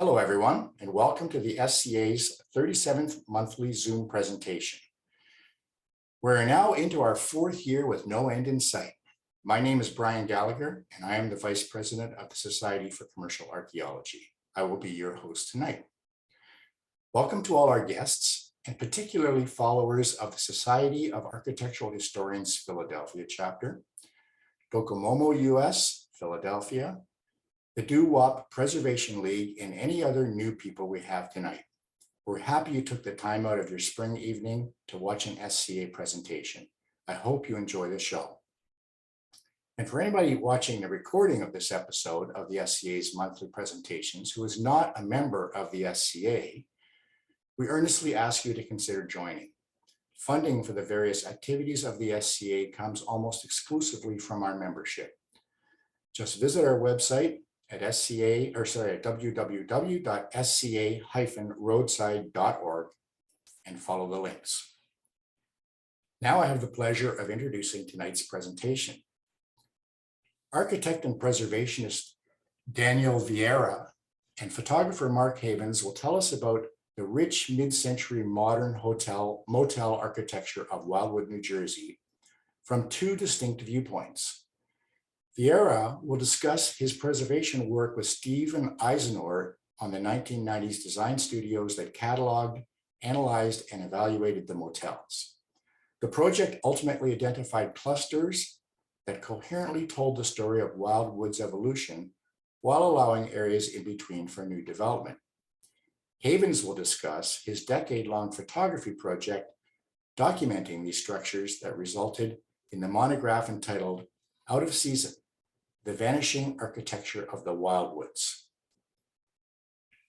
Hello, everyone, and welcome to the SCA's 37th monthly Zoom presentation. We're now into our fourth year with no end in sight. My name is Brian Gallagher, and I am the Vice President of the Society for Commercial Archaeology. I will be your host tonight. Welcome to all our guests, and particularly followers of the Society of Architectural Historians Philadelphia chapter, Docomomo US, Philadelphia, the Doo-Wop Preservation League, and any other new people we have tonight. We're happy you took the time out of your spring evening to watch an SCA presentation. I hope you enjoy the show. And for anybody watching the recording of this episode of the SCA's monthly presentations who is not a member of the SCA, we earnestly ask you to consider joining. Funding for the various activities of the SCA comes almost exclusively from our membership. Just visit our website at www.sca-roadside.org and follow the links. Now I have the pleasure of introducing tonight's presentation. Architect and preservationist Daniel Vieyra and photographer Mark Havens will tell us about the rich mid-century modern motel architecture of Wildwood, New Jersey from two distinct viewpoints. Vieyra will discuss his preservation work with Stephen Eisenort on the 1990s design studios that cataloged, analyzed, and evaluated the motels. The project ultimately identified clusters that coherently told the story of Wildwood's evolution while allowing areas in between for new development. Havens will discuss his decade-long photography project documenting these structures that resulted in the monograph entitled Out of Season: The Vanishing Architecture of the Wildwoods.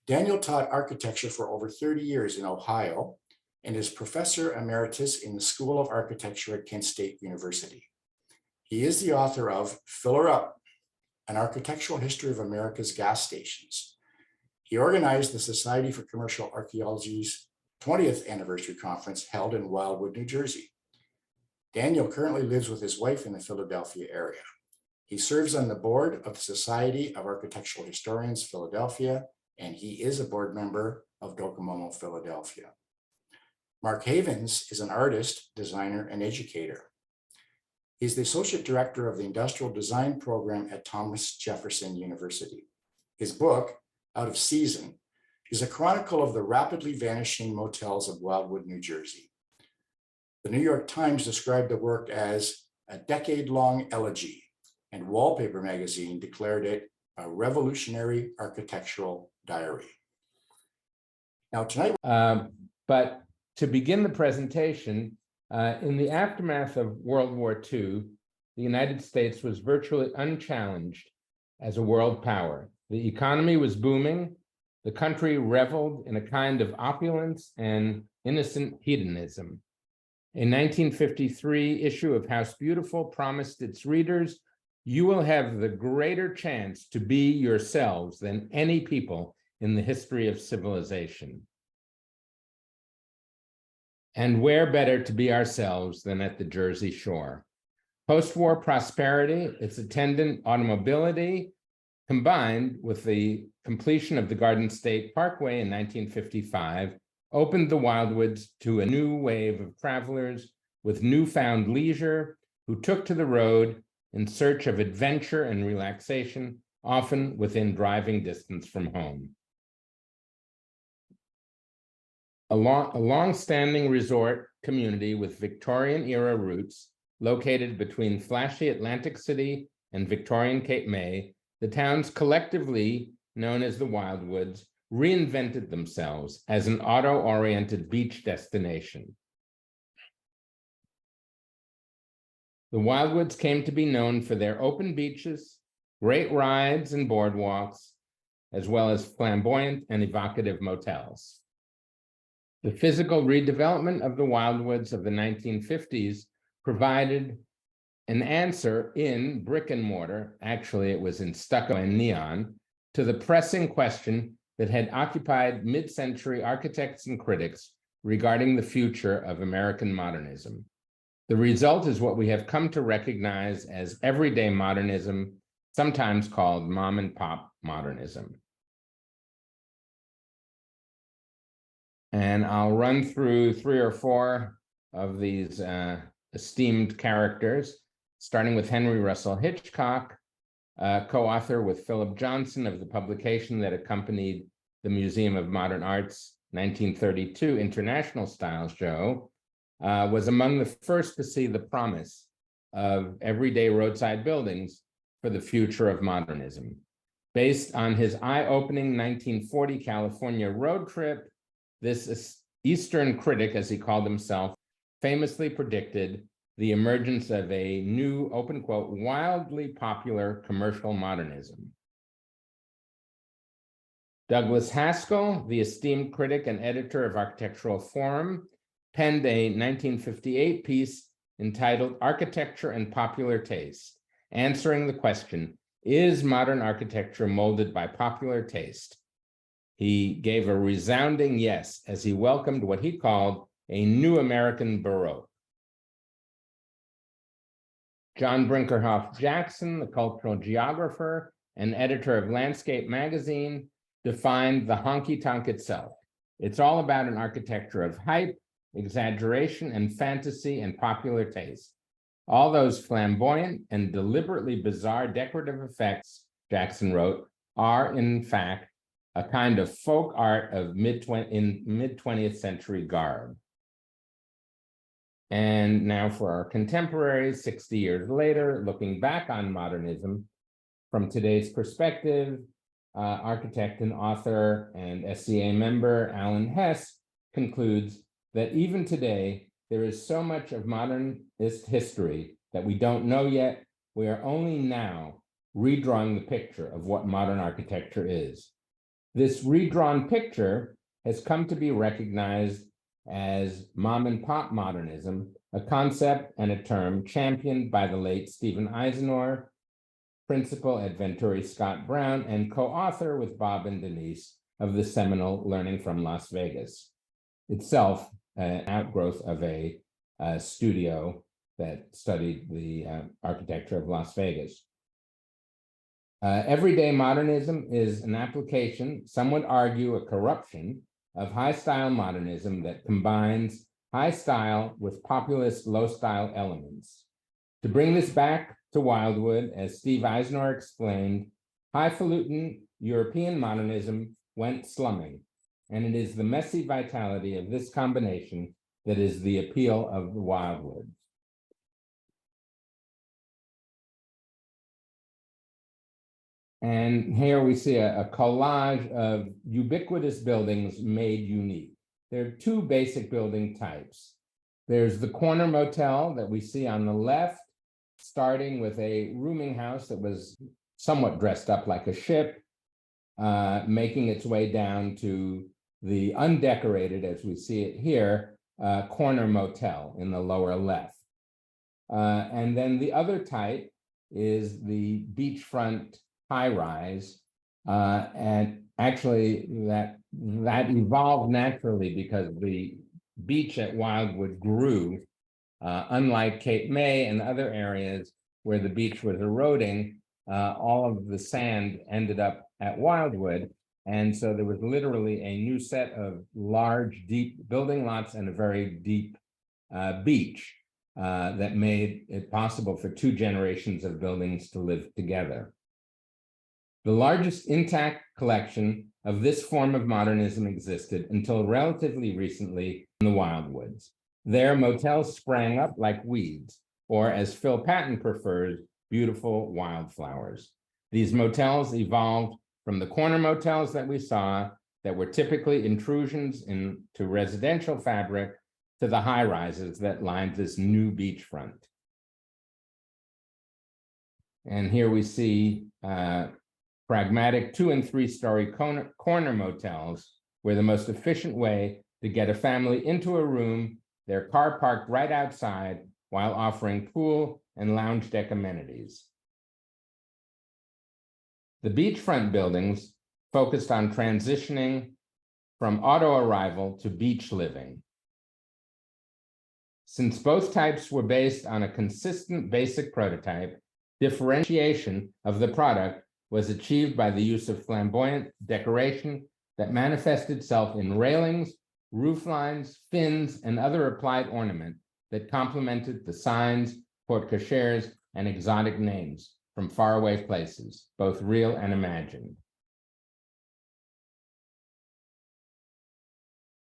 Daniel taught architecture for over 30 years in Ohio and is professor emeritus in the School of Architecture at Kent State University. He is the author of Fill Her Up, An Architectural History of America's Gas Stations. He organized the Society for Commercial Archaeology's 20th anniversary conference held in Wildwood, New Jersey. Daniel currently lives with his wife in the Philadelphia area. He serves on the board of the Society of Architectural Historians Philadelphia, and he is a board member of Docomomo Philadelphia. Mark Havens is an artist, designer, and educator. He's the associate director of the industrial design program at Thomas Jefferson University. His book, Out of Season, is a chronicle of the rapidly vanishing motels of Wildwood, New Jersey. The New York Times described the work as a decade-long elegy, and Wallpaper magazine declared it a revolutionary architectural diary. Now tonight. But to begin the presentation, in the aftermath of World War II, the United States was virtually unchallenged as a world power. The economy was booming. The country reveled in a kind of opulence and innocent hedonism. A 1953 issue of House Beautiful promised its readers, "You will have the greater chance to be yourselves than any people in the history of civilization." And where better to be ourselves than at the Jersey Shore? Post-war prosperity, its attendant automobility, combined with the completion of the Garden State Parkway in 1955, opened the Wildwoods to a new wave of travelers with newfound leisure who took to the road in search of adventure and relaxation, often within driving distance from home. A long-standing resort community with Victorian-era roots, located between flashy Atlantic City and Victorian Cape May, the towns collectively known as the Wildwoods reinvented themselves as an auto-oriented beach destination. The Wildwoods came to be known for their open beaches, great rides and boardwalks, as well as flamboyant and evocative motels. The physical redevelopment of the Wildwoods of the 1950s provided an answer in brick and mortar, actually it was in stucco and neon, to the pressing question that had occupied mid-century architects and critics regarding the future of American modernism. The result is what we have come to recognize as everyday modernism, sometimes called mom and pop modernism. And I'll run through 3 or 4 of these esteemed characters, starting with Henry Russell Hitchcock, co-author with Philip Johnson of the publication that accompanied the Museum of Modern Art's 1932 International Style Show, was among the first to see the promise of everyday roadside buildings for the future of modernism. Based on his eye-opening 1940 California road trip, this Eastern critic, as he called himself, famously predicted the emergence of a new, open quote, wildly popular commercial modernism. Douglas Haskell, the esteemed critic and editor of Architectural Forum, penned a 1958 piece entitled Architecture and Popular Taste, answering the question, is modern architecture molded by popular taste? He gave a resounding yes as he welcomed what he called a new American Baroque. John Brinkerhoff Jackson, the cultural geographer and editor of Landscape magazine, defined the honky-tonk itself. It's all about an architecture of hype, exaggeration, and fantasy and popular taste. All those flamboyant and deliberately bizarre decorative effects, Jackson wrote, are in fact a kind of folk art of mid-20th century garb. And now for our contemporaries, 60 years later, looking back on modernism from today's perspective, architect and author and SCA member Alan Hess concludes that even today, there is so much of modernist history that we don't know yet. We are only now redrawing the picture of what modern architecture is. This redrawn picture has come to be recognized as mom and pop modernism, a concept and a term championed by the late Stephen Eisenhower, principal at Venturi Scott Brown, and co-author with Bob and Denise of the seminal Learning from Las Vegas, itself an outgrowth of a studio that studied the architecture of Las Vegas. Everyday modernism is an application, some would argue a corruption, of high-style modernism that combines high style with populist low-style elements. To bring this back to Wildwood, as Steve Eisner explained, highfalutin European modernism went slumming, and it is the messy vitality of this combination that is the appeal of the Wildwood. And here we see a collage of ubiquitous buildings made unique. There are 2 basic building types. There's the corner motel that we see on the left, starting with a rooming house that was somewhat dressed up like a ship, making its way down to the undecorated, as we see it here, corner motel in the lower left. And then the other type is the beachfront high-rise, and actually that evolved naturally because the beach at Wildwood grew, unlike Cape May and other areas where the beach was eroding, all of the sand ended up at Wildwood, and so there was literally a new set of large, deep building lots and a very deep beach that made it possible for 2 generations of buildings to live together. The largest intact collection of this form of modernism existed until relatively recently in the Wildwoods. There, motels sprang up like weeds, or as Phil Patton prefers, beautiful wildflowers. These motels evolved from the corner motels that we saw that were typically intrusions into residential fabric to the high rises that lined this new beachfront. And here we see pragmatic 2- and 3-story corner motels, where the most efficient way to get a family into a room, their car parked right outside, while offering pool and lounge deck amenities. The beachfront buildings focused on transitioning from auto arrival to beach living. Since both types were based on a consistent basic prototype, differentiation of the product was achieved by the use of flamboyant decoration that manifested itself in railings, roof lines, fins, and other applied ornament that complemented the signs, porte cocheres, and exotic names from faraway places, both real and imagined.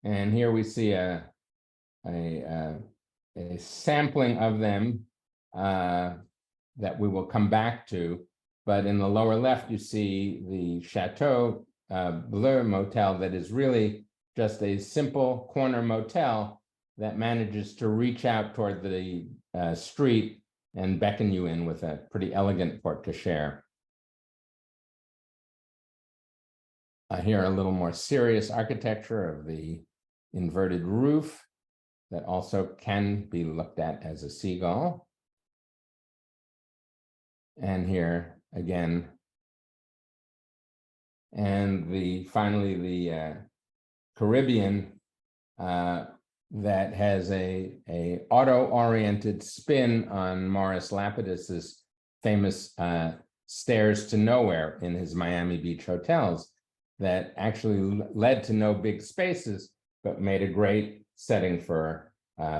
And here we see a sampling of them that we will come back to. But in the lower left, you see the Chateau Bleu motel that is really just a simple corner motel that manages to reach out toward the street and beckon you in with a pretty elegant porte cochere. Here, a little more serious architecture of the inverted roof that also can be looked at as a seagull. And here again, and finally the Caribbean that has a auto-oriented spin on Morris Lapidus's famous stairs to nowhere in his Miami Beach hotels that actually led to no big spaces, but made a great setting for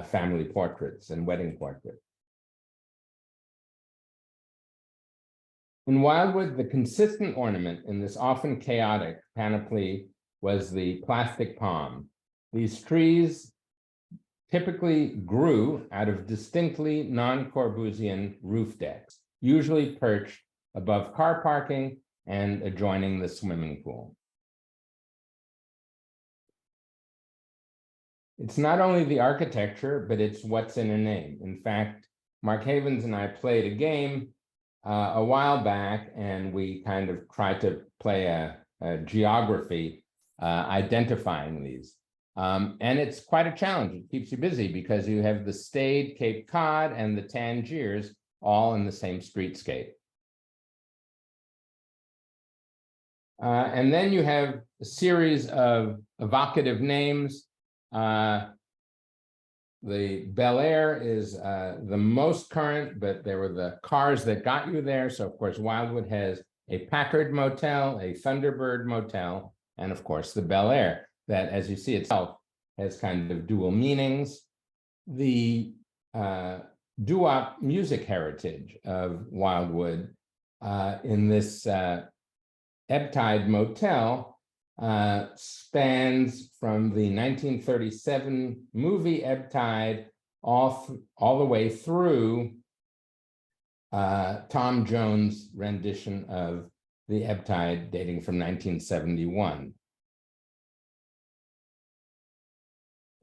family portraits and wedding portraits. In Wildwood, the consistent ornament in this often chaotic panoply was the plastic palm. These trees typically grew out of distinctly non-Corbusian roof decks, usually perched above car parking and adjoining the swimming pool. It's not only the architecture, but it's what's in a name. In fact, Mark Havens and I played a game a while back, and we kind of tried to play a geography identifying these. And it's quite a challenge. It keeps you busy because you have the Stade, Cape Cod, and the Tangiers all in the same streetscape. And then you have a series of evocative names. The Bel Air is the most current, but there were the cars that got you there. So of course, Wildwood has a Packard motel, a Thunderbird motel, and of course the Bel Air that, as you see itself, has kind of dual meanings. The doo-wop music heritage of Wildwood in this ebb tide motel spans from the 1937 movie Ebb Tide all the way through Tom Jones' rendition of the Ebb Tide dating from 1971.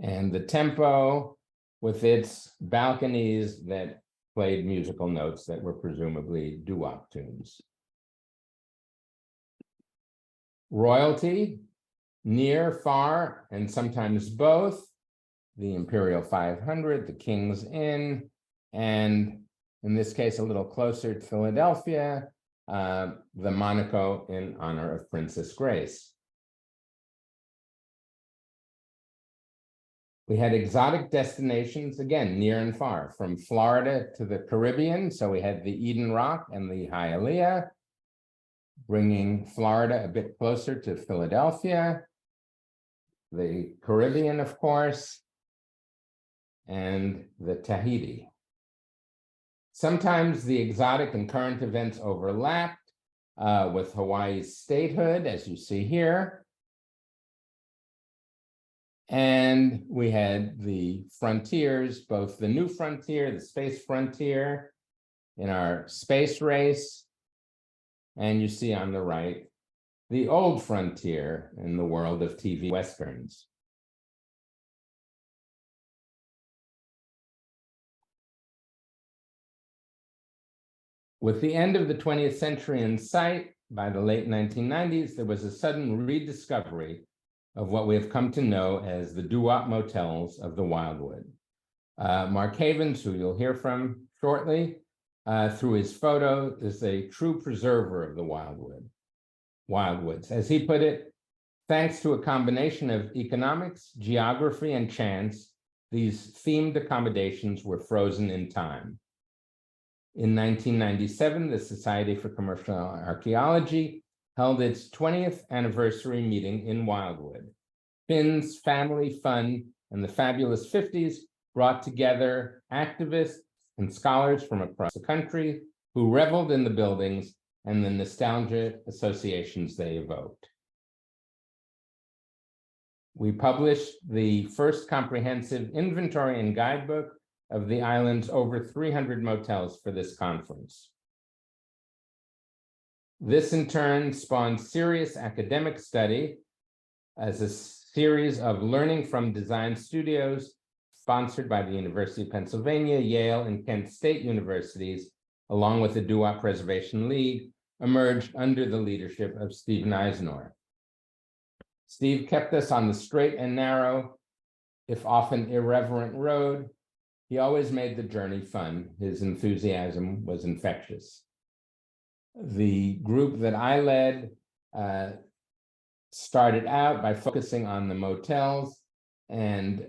And the tempo with its balconies that played musical notes that were presumably doo-wop tunes. Royalty, near, far, and sometimes both, the Imperial 500, the King's Inn, and in this case, a little closer to Philadelphia, the Monaco in honor of Princess Grace. We had exotic destinations, again, near and far, from Florida to the Caribbean. So we had the Eden Rock and the Hialeah, bringing Florida a bit closer to Philadelphia, the Caribbean, of course, and the Tahiti. Sometimes the exotic and current events overlapped with Hawaii's statehood, as you see here. And we had the frontiers, both the new frontier, the space frontier in our space race, and you see on the right, the old frontier in the world of TV Westerns. With the end of the 20th century in sight, by the late 1990s, there was a sudden rediscovery of what we have come to know as the doo-wop motels of the Wildwood. Mark Havens, who you'll hear from shortly, through his photo, is a true preserver of the Wildwoods. As he put it, thanks to a combination of economics, geography, and chance, these themed accommodations were frozen in time. In 1997, the Society for Commercial Archaeology held its 20th anniversary meeting in Wildwood. Finn's Family Fun and the Fabulous 50s brought together activists and scholars from across the country who reveled in the buildings and the nostalgia associations they evoked. We published the first comprehensive inventory and guidebook of the island's over 300 motels for this conference. This in turn spawned serious academic study as a series of learning from design studios sponsored by the University of Pennsylvania, Yale, and Kent State universities, along with the Doo-Wop Preservation League, emerged under the leadership of Stephen Eisner. Steve kept us on the straight and narrow, if often irreverent road. He always made the journey fun. His enthusiasm was infectious. The group that I led started out by focusing on the motels, and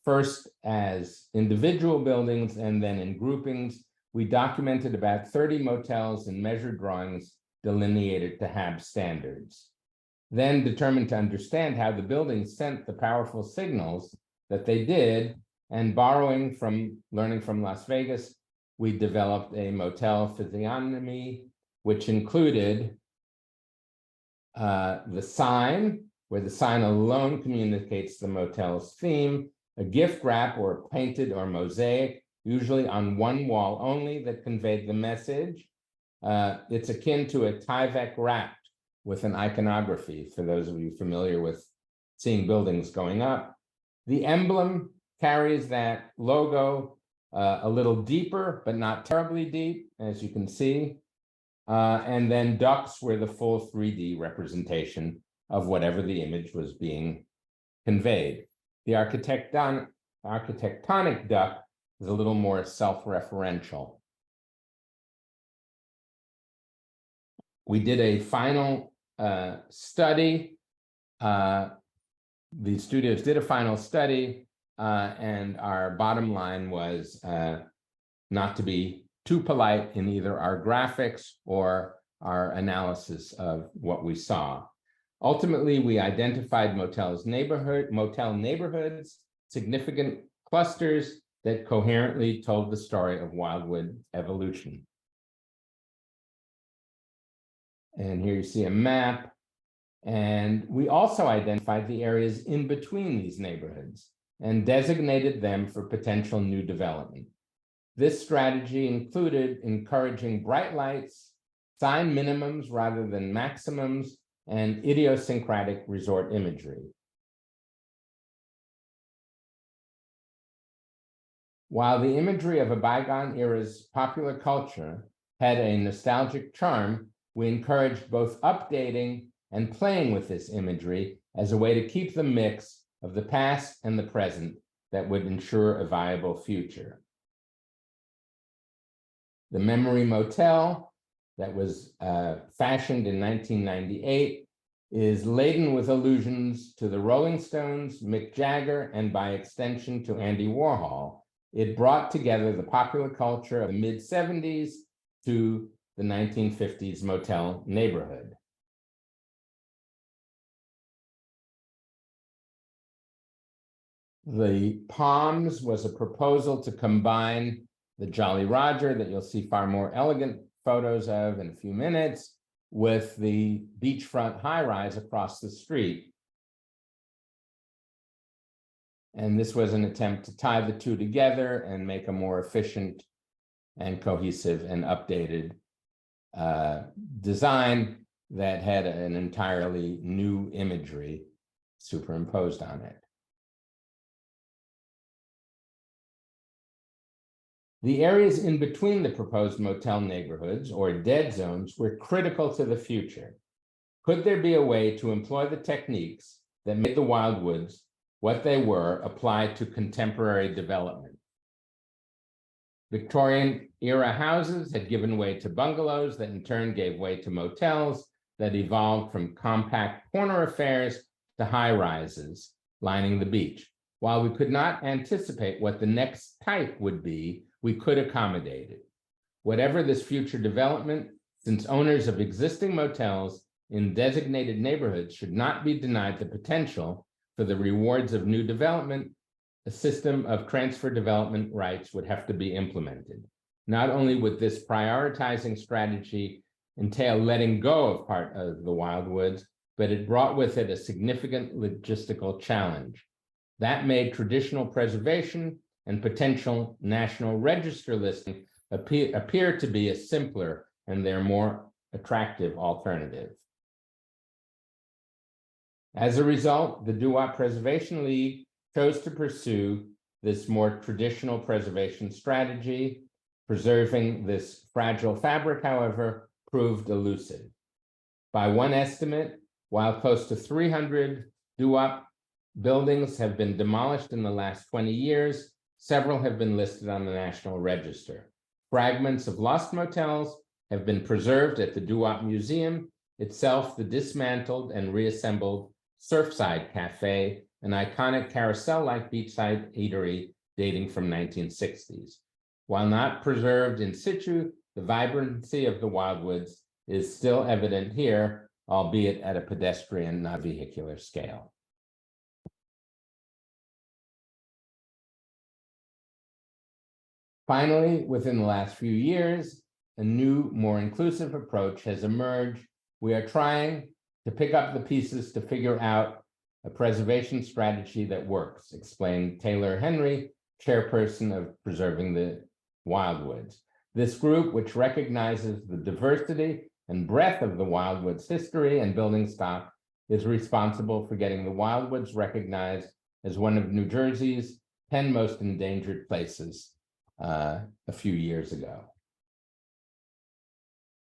first as individual buildings and then in groupings. We documented about 30 motels and measured drawings delineated to HAB standards. Then, determined to understand how the buildings sent the powerful signals that they did, and learning from Las Vegas, we developed a motel physiognomy, which included the sign, where the sign alone communicates the motel's theme, a gift wrap or painted or mosaic, usually on one wall only, that conveyed the message. It's akin to a Tyvek wrap with an iconography, for those of you familiar with seeing buildings going up. The emblem carries that logo a little deeper, but not terribly deep, as you can see. And then ducks were the full 3D representation of whatever the image was being conveyed. The architectonic duck is a little more self-referential. We did a final study. The studios did a final study, and our bottom line was not to be too polite in either our graphics or our analysis of what we saw. Ultimately, we identified motel neighborhoods, significant clusters that coherently told the story of Wildwood evolution. And here you see a map. And we also identified the areas in between these neighborhoods and designated them for potential new development. This strategy included encouraging bright lights, sign minimums rather than maximums, and idiosyncratic resort imagery. While the imagery of a bygone era's popular culture had a nostalgic charm, we encouraged both updating and playing with this imagery as a way to keep the mix of the past and the present that would ensure a viable future. The Memory Motel, that was fashioned in 1998, is laden with allusions to the Rolling Stones, Mick Jagger, and by extension to Andy Warhol. It brought together the popular culture of the mid-70s to the 1950s motel neighborhood. The Palms was a proposal to combine the Jolly Roger, that you'll see far more elegant photos of in a few minutes, with the beachfront high-rise across the street. And this was an attempt to tie the two together and make a more efficient and cohesive and updated design that had an entirely new imagery superimposed on it. The areas in between the proposed motel neighborhoods, or dead zones, were critical to the future. Could there be a way to employ the techniques that made the Wildwoods what they were applied to contemporary development? Victorian era houses had given way to bungalows that in turn gave way to motels that evolved from compact corner affairs to high rises lining the beach. While we could not anticipate what the next type would be, we could accommodate it. Whatever this future development, since owners of existing motels in designated neighborhoods should not be denied the potential for the rewards of new development, a system of transfer development rights would have to be implemented. Not only would this prioritizing strategy entail letting go of part of the Wildwoods, but it brought with it a significant logistical challenge. That made traditional preservation and potential National Register listing appear to be a simpler and their more attractive alternative. As a result, the Doo-Wop Preservation League chose to pursue this more traditional preservation strategy. Preserving this fragile fabric, however, proved elusive. By one estimate, while close to 300 Doo-Wop buildings have been demolished in the last 20 years, several have been listed on the National Register. Fragments of lost motels have been preserved at the Doo-Wop Museum, itself the dismantled and reassembled Surfside Cafe, an iconic carousel-like beachside eatery dating from 1960s. While not preserved in situ, the vibrancy of the Wildwoods is still evident here, albeit at a pedestrian, not vehicular scale. Finally, within the last few years, a new, more inclusive approach has emerged. We are trying to pick up the pieces to figure out a preservation strategy that works, explained Taylor Henry, chairperson of Preserving the Wildwoods. This group, which recognizes the diversity and breadth of the Wildwoods history and building stock, is responsible for getting the Wildwoods recognized as one of New Jersey's 10 most endangered places a few years ago.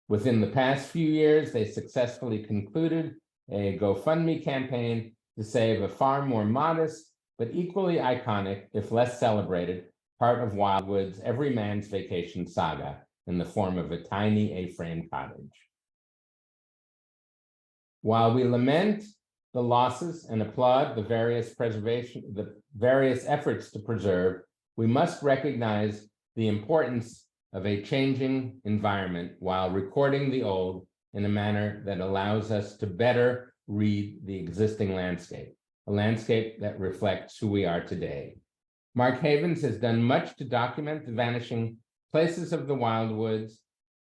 Within the past few years, they successfully concluded a GoFundMe campaign to save a far more modest, but equally iconic, if less celebrated, part of Wildwood's every man's vacation saga in the form of a tiny A-frame cottage. While we lament the losses and applaud the various efforts to preserve, we must recognize the importance of a changing environment while recording the old in a manner that allows us to better read the existing landscape, a landscape that reflects who we are today. Mark Havens has done much to document the vanishing places of the Wildwoods,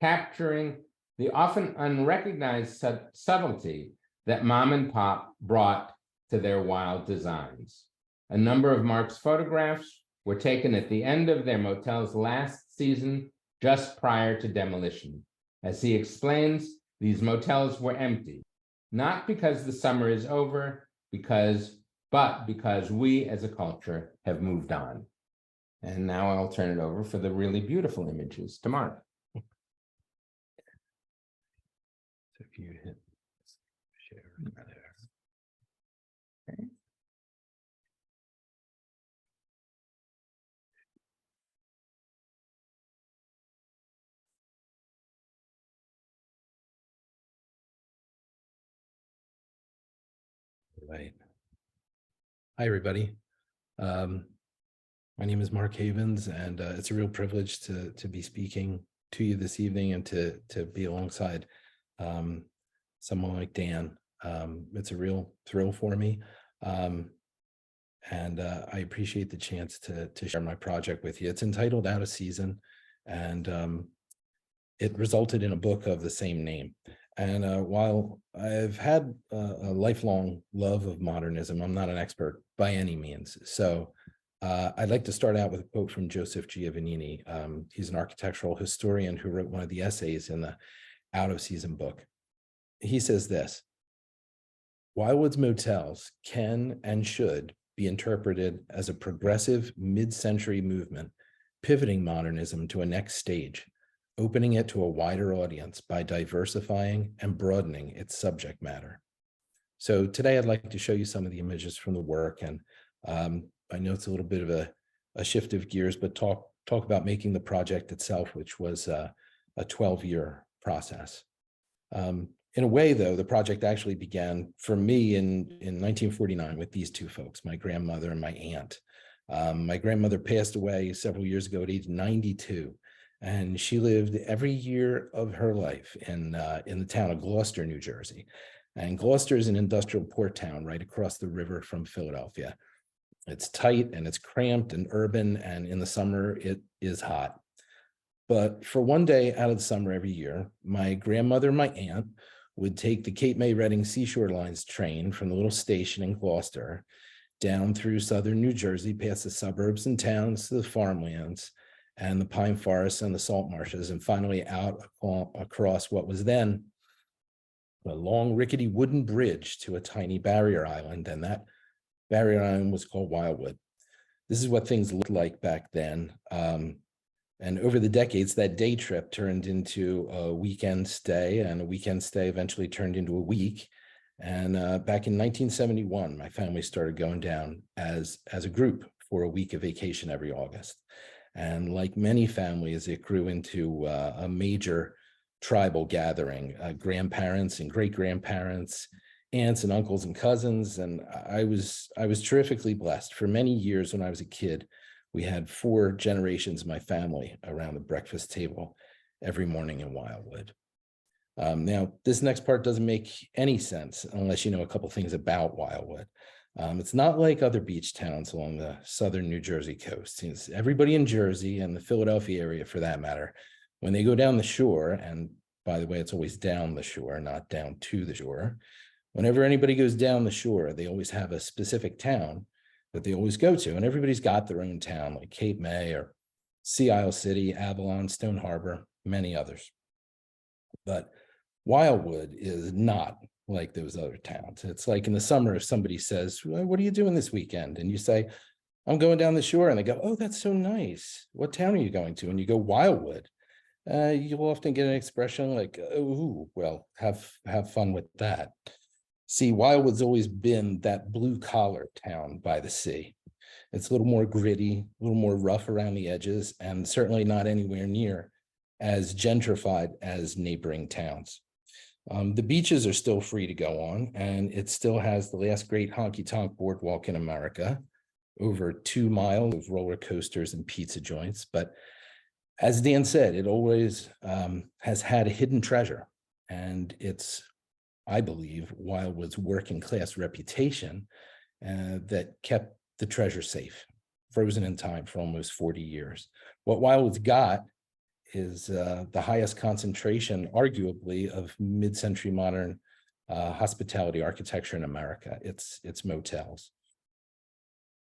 capturing the often unrecognized subtlety that mom and pop brought to their wild designs. A number of Mark's photographs were taken at the end of their motel's last season, just prior to demolition. As he explains, these motels were empty, not because the summer is over, but because we as a culture have moved on. And now I'll turn it over for the really beautiful images to Mark. So if you hit share there. Okay. Right. Hi, everybody. My name is Mark Havens, and it's a real privilege to be speaking to you this evening and to be alongside someone like Dan. It's a real thrill for me, and I appreciate the chance to share my project with you. It's entitled Out of Season, and it resulted in a book of the same name. And while I've had a lifelong love of modernism, I'm not an expert by any means. So I'd like to start out with a quote from Joseph Giovannini. He's an architectural historian who wrote one of the essays in the Out of Season book. He says this: Wildwood's motels can and should be interpreted as a progressive mid-century movement, pivoting modernism to a next stage, opening it to a wider audience by diversifying and broadening its subject matter. So today I'd like to show you some of the images from the work, and I know it's a little bit of a shift of gears, but talk about making the project itself, which was a 12-year process. In a way, though, the project actually began for me in 1949 with these two folks, my grandmother and my aunt. My grandmother passed away several years ago at age 92. And she lived every year of her life in the town of Gloucester, New Jersey. And Gloucester is an industrial port town right across the river from Philadelphia. It's tight and it's cramped and urban, and in the summer it is hot. But for one day out of the summer every year, my grandmother and my aunt would take the Cape May Reading Seashore Lines train from the little station in Gloucester down through southern New Jersey, past the suburbs and towns to the farmlands and the pine forests and the salt marshes, and finally out across what was then a long rickety wooden bridge to a tiny barrier island, and that barrier island was called Wildwood. This is what things looked like back then. And over the decades, that day trip turned into a weekend stay, and a weekend stay eventually turned into a week. And back in 1971, my family started going down as a group for a week of vacation every August. And like many families, it grew into a major tribal gathering, grandparents and great-grandparents, aunts and uncles and cousins. And I was terrifically blessed. For many years when I was a kid, we had 4 generations of my family around the breakfast table every morning in Wildwood. Now, this next part doesn't make any sense unless you know a couple things about Wildwood. It's not like other beach towns along the southern New Jersey coast. It's everybody in Jersey and the Philadelphia area, for that matter, when they go down the shore, and by the way, it's always down the shore, not down to the shore. Whenever anybody goes down the shore, they always have a specific town that they always go to, and everybody's got their own town, like Cape May or Sea Isle City, Avalon, Stone Harbor, many others. But Wildwood is not like those other towns. It's like in the summer, if somebody says, well, what are you doing this weekend? And you say, I'm going down the shore. And they go, oh, that's so nice. What town are you going to? And you go, Wildwood. You'll often get an expression like, oh, well, have fun with that. See, Wildwood's always been that blue collar town by the sea. It's a little more gritty, a little more rough around the edges, and certainly not anywhere near as gentrified as neighboring towns. The beaches are still free to go on, and it still has the last great honky-tonk boardwalk in America, over 2 miles of roller coasters and pizza joints. But as Dan said, it always has had a hidden treasure, and it's, I believe, Wildwood's working class reputation that kept the treasure safe, frozen in time for almost 40 years. What Wildwood's got is the highest concentration, arguably, of mid-century modern hospitality architecture in America. It's motels.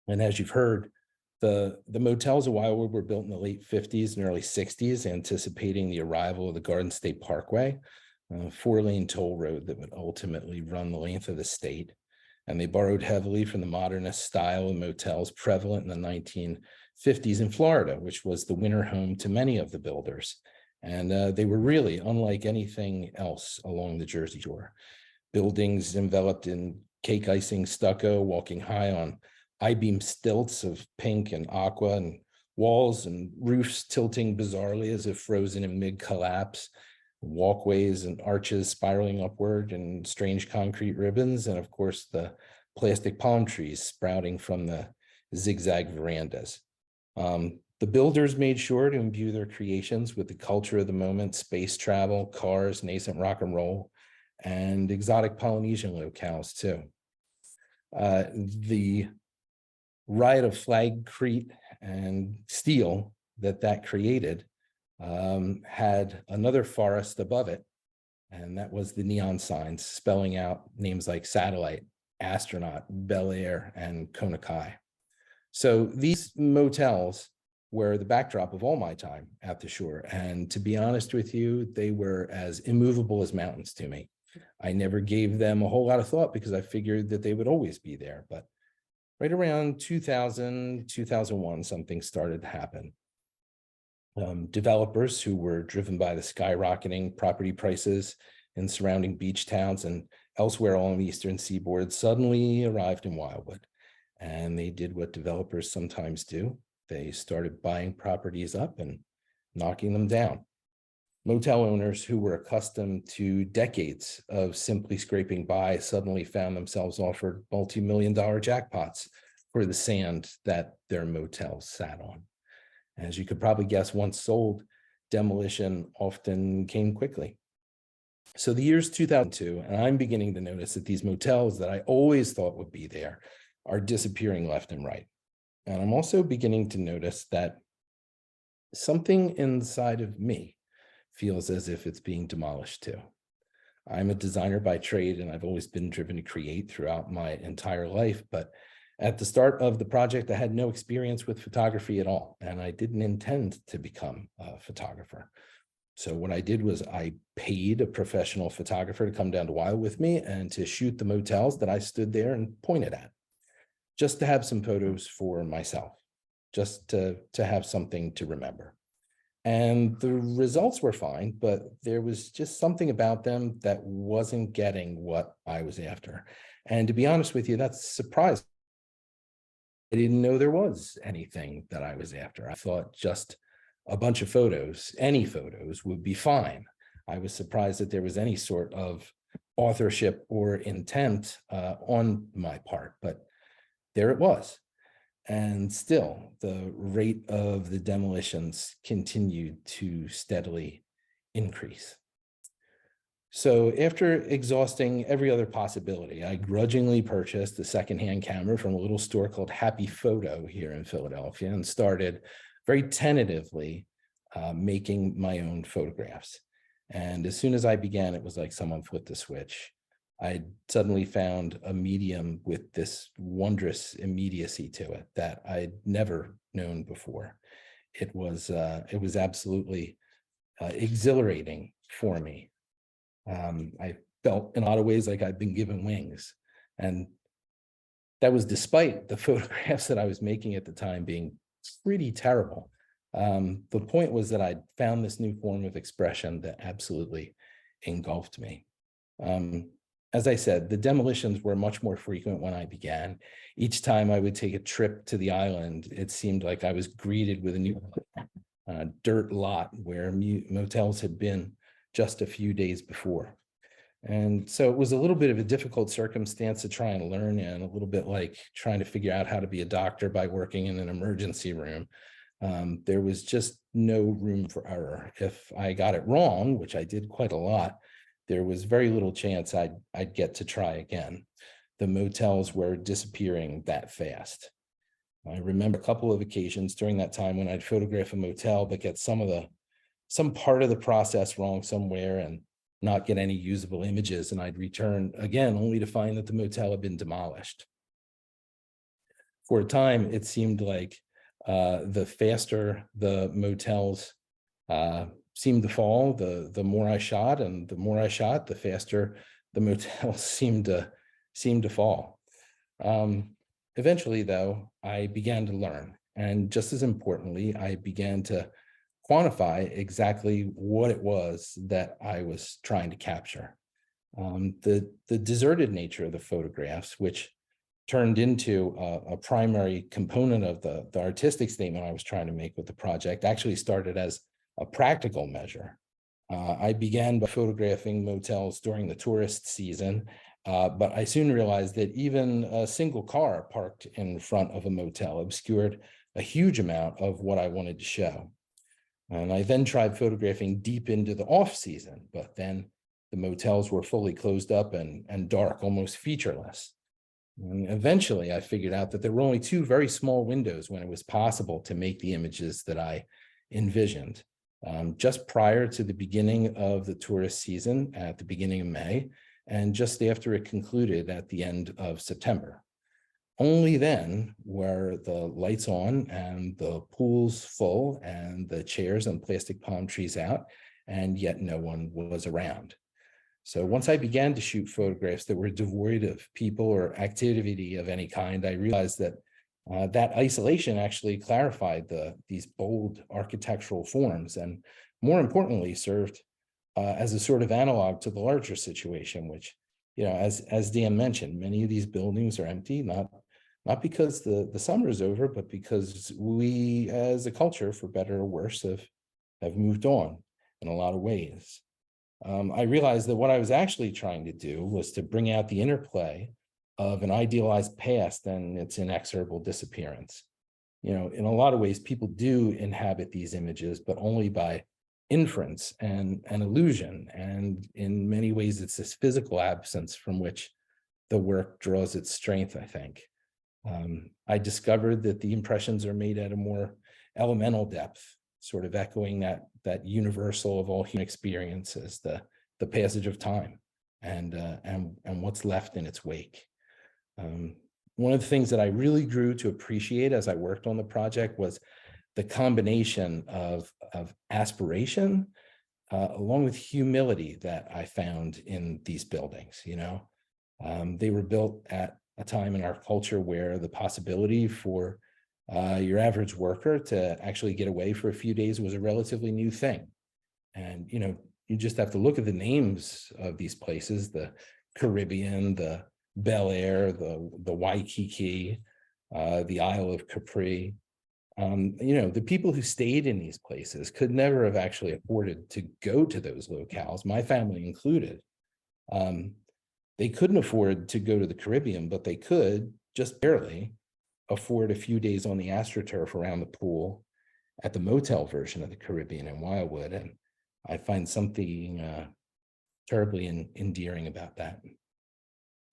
And as you've heard, the motels of Wildwood were built in the late 50s and early 60s, anticipating the arrival of the Garden State Parkway, a 4-lane toll road that would ultimately run the length of the state. And they borrowed heavily from the modernist style of motels prevalent in the 1950s in Florida, which was the winter home to many of the builders. And they were really unlike anything else along the Jersey Shore. Buildings enveloped in cake icing stucco, walking high on I-beam stilts of pink and aqua, and walls and roofs tilting bizarrely as if frozen in mid-collapse, walkways and arches spiraling upward, and strange concrete ribbons, and of course the plastic palm trees sprouting from the zigzag verandas. The builders made sure to imbue their creations with the culture of the moment: space travel, cars, nascent rock and roll, and exotic Polynesian locales too. The riot of flagcrete and steel that created had another forest above it, and that was the neon signs spelling out names like Satellite, Astronaut, Bel Air, and Kona Kai. So these motels were the backdrop of all my time at the shore, and to be honest with you, they were as immovable as mountains to me. I never gave them a whole lot of thought because I figured that they would always be there. But right around 2000, 2001, something started to happen. Developers who were driven by the skyrocketing property prices in surrounding beach towns and elsewhere along the eastern seaboard suddenly arrived in Wildwood. And they did what developers sometimes do. They started buying properties up and knocking them down. Motel owners who were accustomed to decades of simply scraping by suddenly found themselves offered multi-million-dollar jackpots for the sand that their motels sat on. As you could probably guess, once sold, demolition often came quickly. So the year's 2002, and I'm beginning to notice that these motels that I always thought would be there are disappearing left and right. And I'm also beginning to notice that something inside of me feels as if it's being demolished too. I'm a designer by trade, and I've always been driven to create throughout my entire life. But at the start of the project, I had no experience with photography at all, and I didn't intend to become a photographer. So what I did was I paid a professional photographer to come down to Wildwood with me and to shoot the motels that I stood there and pointed at, just to have some photos for myself, just to have something to remember. And the results were fine, but there was just something about them that wasn't getting what I was after. And to be honest with you, that's surprising. I didn't know there was anything that I was after. I thought just a bunch of photos, any photos would be fine. I was surprised that there was any sort of authorship or intent on my part, but there it was. And still, the rate of the demolitions continued to steadily increase. So after exhausting every other possibility, I grudgingly purchased a secondhand camera from a little store called Happy Photo here in Philadelphia and started very tentatively making my own photographs. And as soon as I began, it was like someone flipped a switch. I suddenly found a medium with this wondrous immediacy to it that I'd never known before. It was absolutely exhilarating for me. I felt in a lot of ways like I'd been given wings, and that was despite the photographs that I was making at the time being pretty terrible. The point was that I'd found this new form of expression that absolutely engulfed me. As I said, the demolitions were much more frequent when I began. Each time I would take a trip to the island, it seemed like I was greeted with a new dirt lot where motels had been just a few days before. And so it was a little bit of a difficult circumstance to try and learn, and a little bit like trying to figure out how to be a doctor by working in an emergency room. There was just no room for error. If I got it wrong, which I did quite a lot, there was very little chance I'd get to try again. The motels were disappearing that fast. I remember a couple of occasions during that time when I'd photograph a motel, but get some part of the process wrong somewhere and not get any usable images. And I'd return again, only to find that the motel had been demolished. For a time, it seemed like the faster the motels seemed to fall, the more I shot, and the more I shot, the faster the motels seemed to fall. Eventually, though, I began to learn, and just as importantly, I began to quantify exactly what it was that I was trying to capture. The deserted nature of the photographs, which turned into a primary component of the artistic statement I was trying to make with the project, actually started as a practical measure. I began by photographing motels during the tourist season, but I soon realized that even a single car parked in front of a motel obscured a huge amount of what I wanted to show. And I then tried photographing deep into the off season, but then the motels were fully closed up and dark, almost featureless. And eventually I figured out that there were only two very small windows when it was possible to make the images that I envisioned. Just prior to the beginning of the tourist season at the beginning of May, and just after it concluded at the end of September. Only then were the lights on and the pools full and the chairs and plastic palm trees out, and yet no one was around. So once I began to shoot photographs that were devoid of people or activity of any kind, I realized that that isolation actually clarified these bold architectural forms, and more importantly, served as a sort of analog to the larger situation, which, as Dan mentioned, many of these buildings are empty, not because the summer is over, but because we as a culture, for better or worse, have moved on in a lot of ways. I realized that what I was actually trying to do was to bring out the interplay of an idealized past and its inexorable disappearance. In a lot of ways, people do inhabit these images, but only by inference and an illusion. And in many ways, it's this physical absence from which the work draws its strength, I think. I discovered that the impressions are made at a more elemental depth, sort of echoing that universal of all human experiences, the passage of time and what's left in its wake. One of the things that I really grew to appreciate as I worked on the project was the combination of aspiration along with humility that I found in these buildings. They were built at a time in our culture where the possibility for your average worker to actually get away for a few days was a relatively new thing. And, you just have to look at the names of these places: the Caribbean, the Bel Air, the Waikiki, the Isle of Capri. The people who stayed in these places could never have actually afforded to go to those locales, my family included. They couldn't afford to go to the Caribbean, but they could just barely afford a few days on the AstroTurf around the pool at the motel version of the Caribbean in Wildwood. And I find something terribly endearing about that.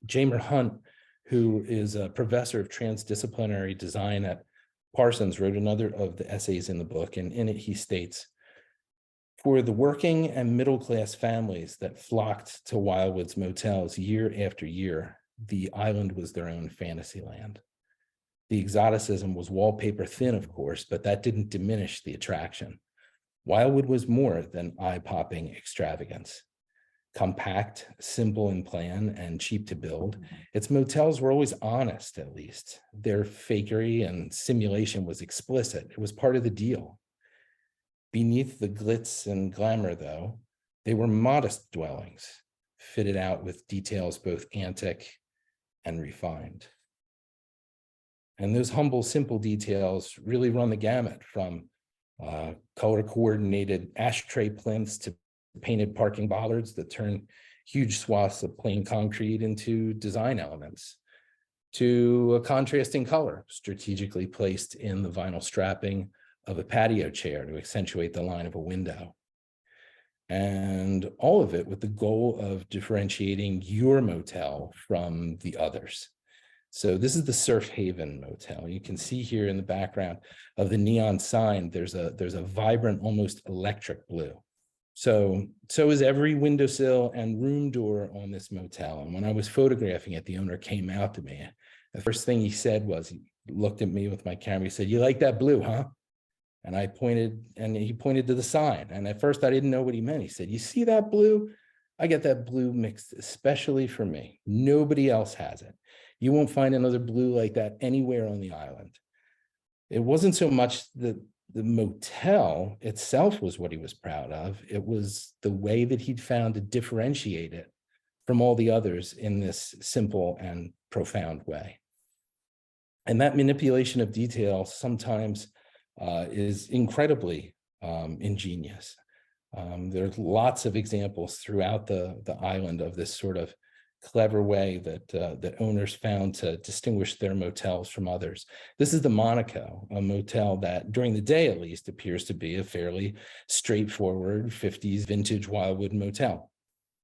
Jamer Hunt, who is a professor of transdisciplinary design at Parsons, wrote another of the essays in the book, and in it he states, "For the working and middle-class families that flocked to Wildwood's motels year after year, the island was their own fantasy land. The exoticism was wallpaper thin, of course, but that didn't diminish the attraction. Wildwood was more than eye-popping extravagance. Compact, simple in plan, and cheap to build, its motels were always honest, at least. Their fakery and simulation was explicit. It was part of the deal. Beneath the glitz and glamour, though, they were modest dwellings, fitted out with details both antic and refined. And those humble, simple details really run the gamut, from color-coordinated ashtray plinths to painted parking bollards that turn huge swaths of plain concrete into design elements, to a contrasting color strategically placed in the vinyl strapping of a patio chair to accentuate the line of a window. And all of it with the goal of differentiating your motel from the others. So this is the Surf Haven Motel. You can see here in the background of the neon sign, there's a vibrant, almost electric blue. So is every windowsill and room door on this motel. And when I was photographing it, the owner came out to me. The first thing he said was, he looked at me with my camera, he said, "You like that blue, huh?" And I pointed, and he pointed to the sign. And at first I didn't know what he meant. He said, "You see that blue? I get that blue mixed especially for me. Nobody else has it. You won't find another blue like that anywhere on the island." It wasn't so much the motel itself was what he was proud of. It was the way that he'd found to differentiate it from all the others in this simple and profound way. And that manipulation of detail sometimes is incredibly ingenious. There's lots of examples throughout the island of this sort of clever way that owners found to distinguish their motels from others. This is the Monaco, a motel that during the day at least appears to be a fairly straightforward 50s vintage Wildwood motel.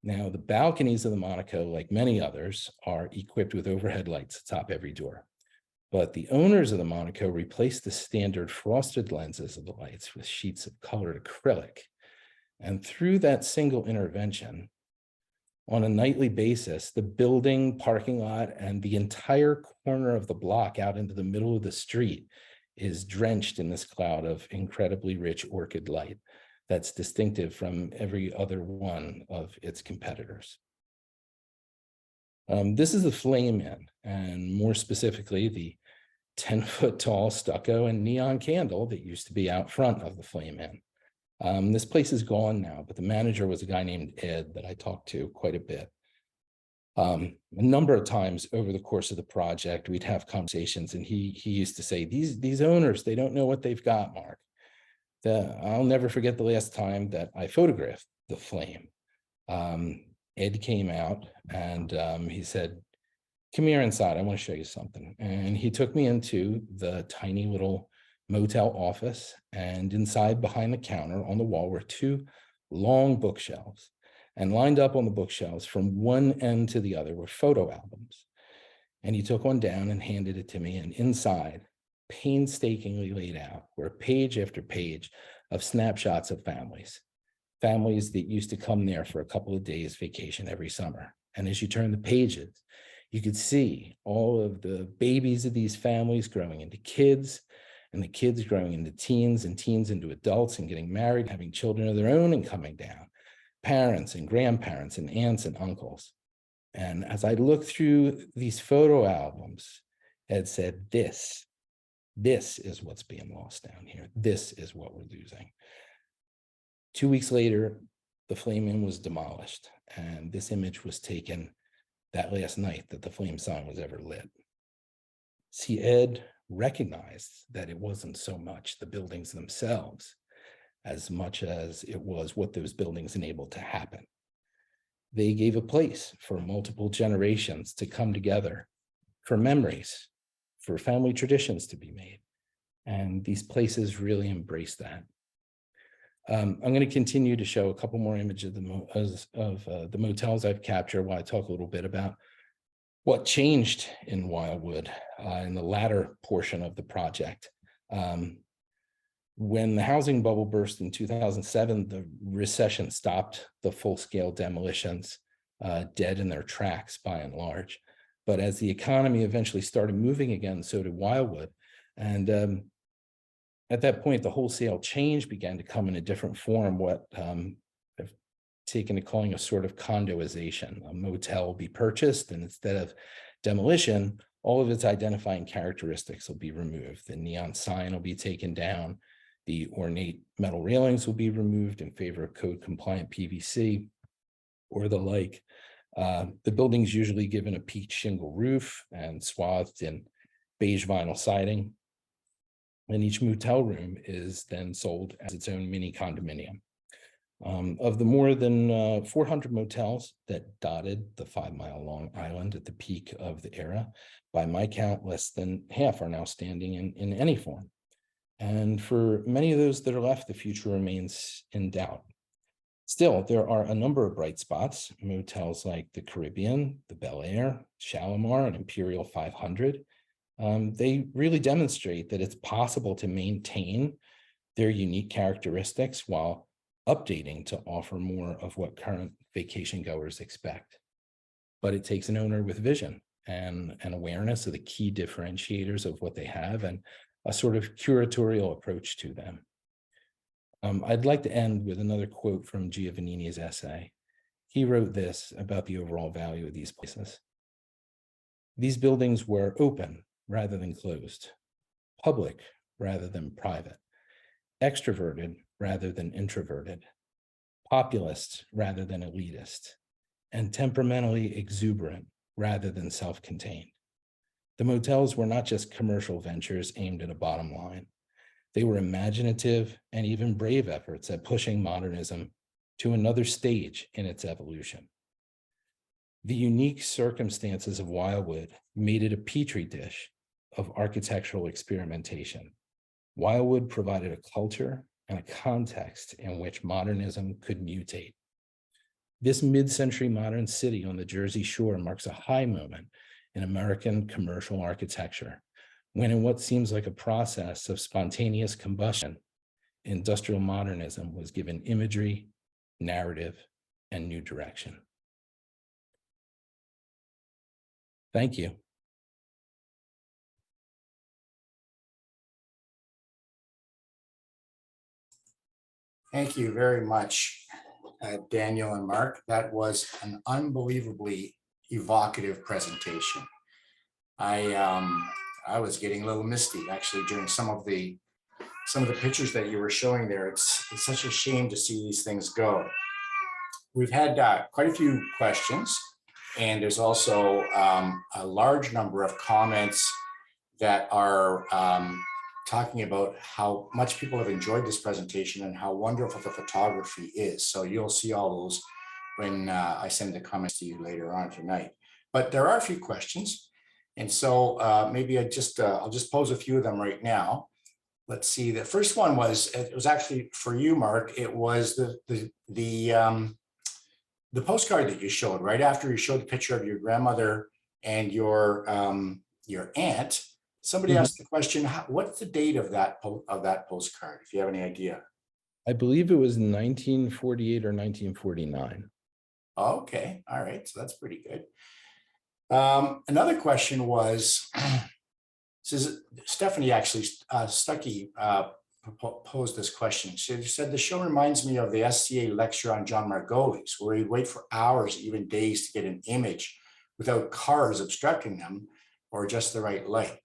Now, the balconies of the Monaco, like many others, are equipped with overhead lights atop every door. But the owners of the Monaco replaced the standard frosted lenses of the lights with sheets of colored acrylic. And through that single intervention, on a nightly basis, the building, parking lot, and the entire corner of the block out into the middle of the street is drenched in this cloud of incredibly rich orchid light that's distinctive from every other one of its competitors. This is the Flame Inn, and more specifically, the 10-foot tall stucco and neon candle that used to be out front of the Flame Inn. This place is gone now, but the manager was a guy named Ed that I talked to quite a bit. A number of times over the course of the project, we'd have conversations, and he used to say, these owners, they don't know what they've got, Mark. I'll never forget the last time that I photographed the Flame. Ed came out and he said, "Come here inside, I want to show you something." And he took me into the tiny little motel office, and inside behind the counter on the wall were two long bookshelves. And lined up on the bookshelves from one end to the other were photo albums. And he took one down and handed it to me, and inside, painstakingly laid out, were page after page of snapshots of families that used to come there for a couple of days vacation every summer. And as you turn the pages, you could see all of the babies of these families growing into kids, and the kids growing into teens, and teens into adults, and getting married, having children of their own and coming down, parents and grandparents and aunts and uncles. And as I looked through these photo albums, it said, this is what's being lost down here. This is what we're losing. 2 weeks later, the Flame Inn was demolished, and this image was taken that last night that the flame sign was ever lit. See, Ed recognized that it wasn't so much the buildings themselves as much as it was what those buildings enabled to happen. They gave a place for multiple generations to come together, for memories, for family traditions to be made. And these places really embrace that. I'm going to continue to show a couple more images of the motels I've captured while I talk a little bit about what changed in Wildwood in the latter portion of the project. When the housing bubble burst in 2007, the recession stopped the full-scale demolitions dead in their tracks by and large. But as the economy eventually started moving again, so did Wildwood. And at that point, the wholesale change began to come in a different form, what I've taken to calling a sort of condoization. A motel will be purchased, and instead of demolition, all of its identifying characteristics will be removed. The neon sign will be taken down. The ornate metal railings will be removed in favor of code-compliant PVC or the like. The building's usually given a peaked shingle roof and swathed in beige vinyl siding. And each motel room is then sold as its own mini condominium. Of the more than 400 motels that dotted the 5-mile-long island at the peak of the era, by my count, less than half are now standing in any form. And for many of those that are left, the future remains in doubt. Still, there are a number of bright spots, motels like the Caribbean, the Bel Air, Shalimar, and Imperial 500. They really demonstrate that it's possible to maintain their unique characteristics while updating to offer more of what current vacation goers expect. But it takes an owner with vision and an awareness of the key differentiators of what they have and a sort of curatorial approach to them. I'd like to end with another quote from Giovannini's essay. He wrote this about the overall value of these places. These buildings were open rather than closed, public rather than private, extroverted rather than introverted, populist rather than elitist, and temperamentally exuberant rather than self-contained. The motels were not just commercial ventures aimed at a bottom line. They were imaginative and even brave efforts at pushing modernism to another stage in its evolution. The unique circumstances of Wildwood made it a petri dish of architectural experimentation. Wildwood provided a culture and a context in which modernism could mutate. This mid-century modern city on the Jersey Shore marks a high moment in American commercial architecture, when in what seems like a process of spontaneous combustion, industrial modernism was given imagery, narrative, and new direction. Thank you. Thank you very much, Daniel and Mark. That was an unbelievably evocative presentation. I was getting a little misty actually during some of the pictures that you were showing there. It's such a shame to see these things go. We've had quite a few questions, and there's also a large number of comments that are talking about how much people have enjoyed this presentation and how wonderful the photography is. So you'll see all those when I send the comments to you later on tonight. But there are a few questions. And so maybe I'll just pose a few of them right now. let's see, the first one was, it was actually for you, Mark. It was the postcard that you showed right after you showed the picture of your grandmother and your aunt. Somebody Mhm. asked the question, what's the date of that postcard, if you have any idea? I believe it was 1948 or 1949. Okay, all right, so that's pretty good. Another question was, says Stephanie actually, Stuckey posed this question. She said, the show reminds me of the SCA lecture on John Margolis, where he'd wait for hours, even days, to get an image without cars obstructing them or just the right light.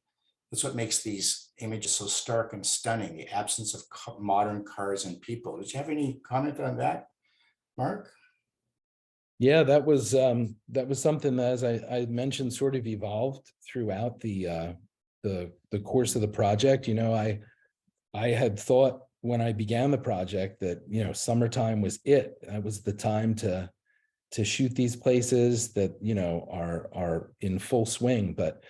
That's what makes these images so stark and stunning, the absence of modern cars and people. Did you have any comment on that, Mark? Yeah, that was something that, as I mentioned, sort of evolved throughout the course of the project. You know, I had thought when I began the project that, you know, summertime was it. That was the time to shoot these places that, you know, are in full swing. But,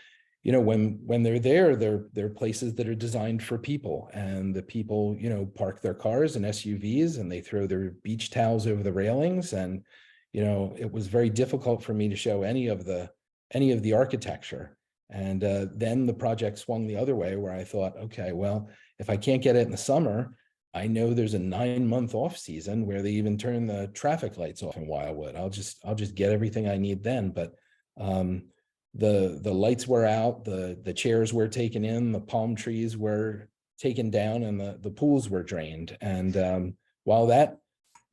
you know, when they're there, they're places that are designed for people, and the people, you know, park their cars and SUVs and they throw their beach towels over the railings. And, you know, it was very difficult for me to show any of the architecture. And then the project swung the other way, where I thought, okay, well, if I can't get it in the summer, I know there's a 9-month off season where they even turn the traffic lights off in Wildwood. I'll just get everything I need then. But the lights were out, the chairs were taken in, the palm trees were taken down, and the pools were drained. And while that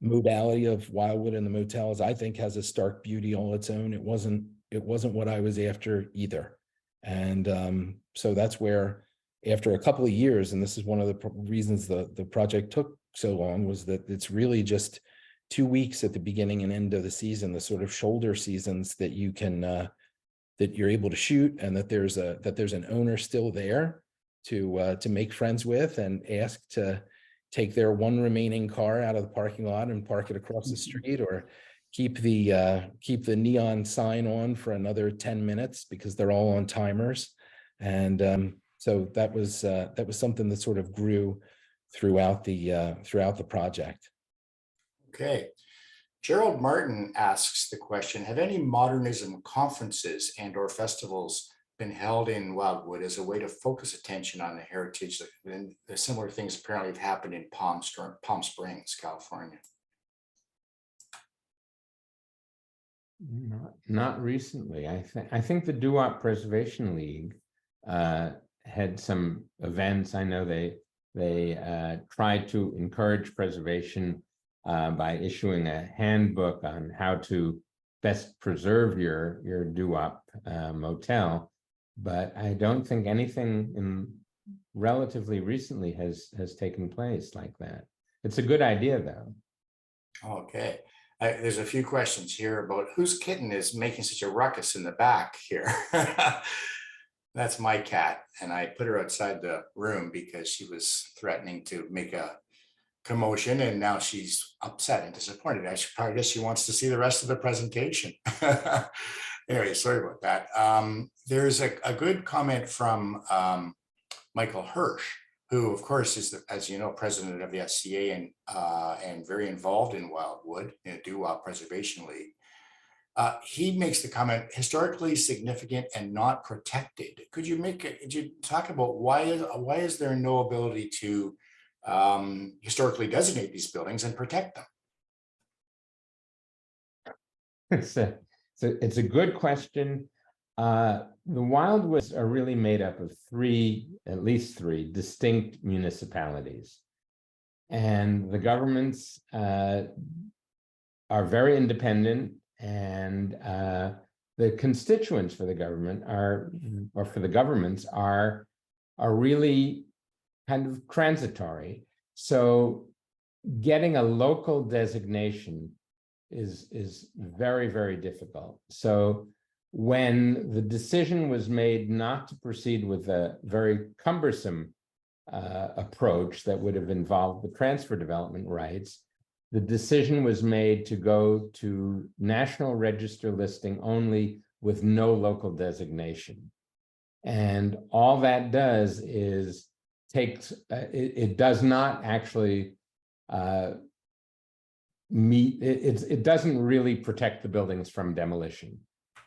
modality of Wildwood and the motels, I think, has a stark beauty all its own, it wasn't what I was after either. And so that's where, after a couple of years, and this is one of the reasons the project took so long, was that it's really just 2 weeks at the beginning and end of the season, the sort of shoulder seasons that you can that you're able to shoot, and that there's an owner still there to make friends with and ask to take their one remaining car out of the parking lot and park it across the street, or keep the neon sign on for another 10 minutes because they're all on timers. And so that was something that sort of grew throughout the project. Okay. Gerald Martin asks the question, have any modernism conferences and or festivals been held in Wildwood as a way to focus attention on the heritage? And the similar things apparently have happened in Palm Springs, California. Not recently. I think the Doo-Wop Preservation League had some events. I know they tried to encourage preservation by issuing a handbook on how to best preserve your Doo-Wop motel, but I don't think anything in relatively recently has taken place like that. It's a good idea, though. Okay. There's a few questions here about whose kitten is making such a ruckus in the back here. That's my cat, and I put her outside the room because she was threatening to make a commotion, and now she's upset and disappointed. I guess she wants to see the rest of the presentation. Anyway, sorry about that. There's a good comment from Michael Hirsch, who, of course, is, as you know, president of the SCA and very involved in Wildwood, in a Doo-Wop Preservation League. He makes the comment, historically significant and not protected. Could you talk about why is there no ability to historically designate these buildings and protect them? It's a good question. The Wildwoods are really made up of at least three distinct municipalities. And the governments are very independent, and the constituents for the government are really kind of transitory. So getting a local designation is very, very difficult. So when the decision was made not to proceed with a very cumbersome approach that would have involved the transfer development rights, the decision was made to go to National Register listing only with no local designation. And all that does is takes, it does not actually meet, it doesn't really protect the buildings from demolition.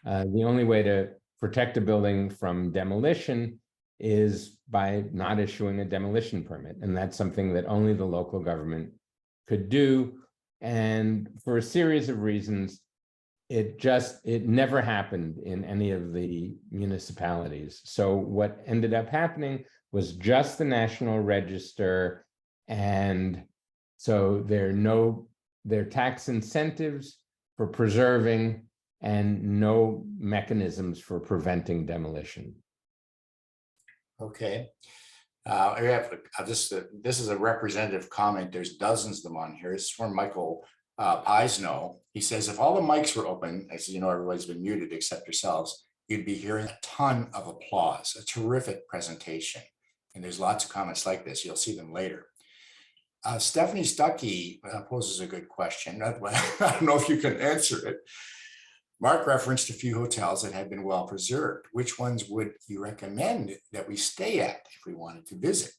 The only way to protect a building from demolition is by not issuing a demolition permit. And that's something that only the local government could do. And for a series of reasons, it never happened in any of the municipalities. So what ended up happening was just the National Register. And so there are tax incentives for preserving and no mechanisms for preventing demolition. Okay. I have this is a representative comment. There's dozens of them on here. It's from Michael Eisno. He says, if all the mics were open, as you know, everybody's been muted except yourselves, you'd be hearing a ton of applause, a terrific presentation. And there's lots of comments like this. You'll see them later. Stephanie Stuckey poses a good question. I don't know if you can answer it. Mark referenced a few hotels that had been well preserved. Which ones would you recommend that we stay at if we wanted to visit?